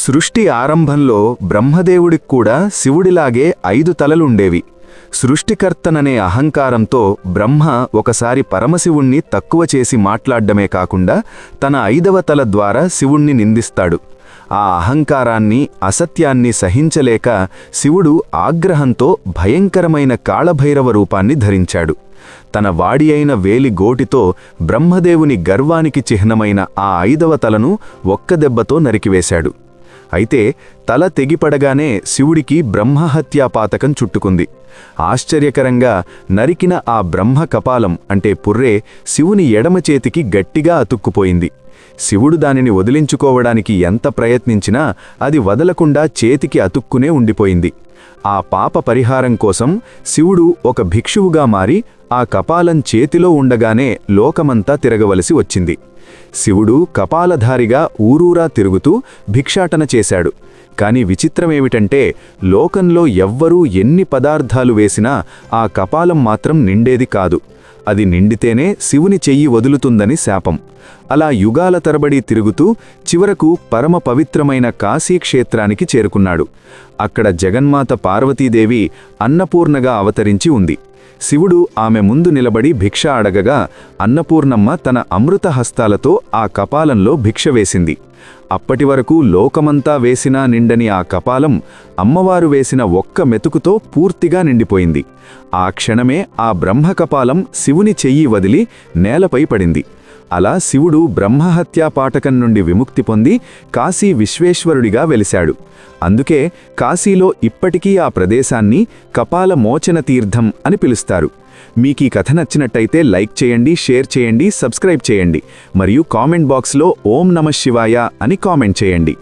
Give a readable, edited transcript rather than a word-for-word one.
సృష్టి ఆరంభంలో బ్రహ్మదేవుడికి కూడా శివుడిలాగే 5 తలలుండేవి. సృష్టికర్తననే అహంకారంతో బ్రహ్మ ఒకసారి పరమశివుణ్ణి తక్కువ చేసి మాట్లాడ్డమే కాకుండా తన 5వ తల ద్వారా శివుణ్ణి నిందిస్తాడు. ఆ అహంకారాన్ని, అసత్యాన్ని సహించలేక శివుడు ఆగ్రహంతో భయంకరమైన కాళభైరవ రూపాన్ని ధరించాడు. తన వాడి అయిన వేలి గోటితో బ్రహ్మదేవుని గర్వానికి చిహ్నమైన ఆ 5వ తలను ఒక్క దెబ్బతో నరికివేశాడు. అయితే తల తెగిపడగానే శివుడికి బ్రహ్మహత్యాపాతకం చుట్టుకుంది. ఆశ్చర్యకరంగా నరికిన ఆ బ్రహ్మ కపాలం అంటే పుర్రే శివుని ఎడమ చేతికి గట్టిగా అతుక్కుపోయింది. శివుడు దానిని వదిలించుకోవడానికి ఎంత ప్రయత్నించినా అది వదలకుండా చేతికి అతుక్కునే ఉండిపోయింది. ఆ పాప పరిహారం కోసం శివుడు ఒక భిక్షువుగా మారి ఆ కపాలం చేతిలో ఉండగానే లోకమంతా తిరగవలసి వచ్చింది. శివుడు కపాలధారిగా ఊరూరా తిరుగుతూ భిక్షాటన చేశాడు. కాని విచిత్రమేమిటంటే లోకంలో ఎవ్వరూ ఎన్ని పదార్థాలు వేసినా ఆ కపాలం మాత్రం నిండేది కాదు. అది నిండితేనే శివుని చెయ్యి వదులుతుందని శాపం. అలా యుగాల తరబడి తిరుగుతూ చివరకు పరమ పవిత్రమైన కాశీక్షేత్రానికి చేరుకున్నాడు. అక్కడ జగన్మాత పార్వతీదేవి అన్నపూర్ణగా అవతరించి ఉంది. శివుడు ఆమె ముందు నిలబడి భిక్ష అడగగా అన్నపూర్ణమ్మ తన అమృత హస్తాలతో ఆ కపాలంలో భిక్ష వేసింది. అప్పటివరకు లోకమంతా వేసినా నిండని ఆ కపాలం అమ్మవారు వేసిన ఒక్క మెతుకుతో పూర్తిగా నిండిపోయింది. ఆ క్షణమే ఆ బ్రహ్మకపాలం శివుని చెయ్యి వదిలి నేలపై పడింది. అలా శివుడు బ్రహ్మహత్యాపాటకం నుండి విముక్తి పొంది కాశీ విశ్వేశ్వరుడిగా వెలిశాడు. అందుకే కాశీలో ఇప్పటికీ ఆ ప్రదేశాన్ని కపాల మోచన తీర్థం అని పిలుస్తారు. మీకీ కథ నచ్చినట్టయితే లైక్ చేయండి, షేర్ చేయండి, సబ్స్క్రైబ్ చేయండి మరియు కామెంట్ బాక్స్లో ఓం నమః శివాయ అని కామెంట్ చేయండి.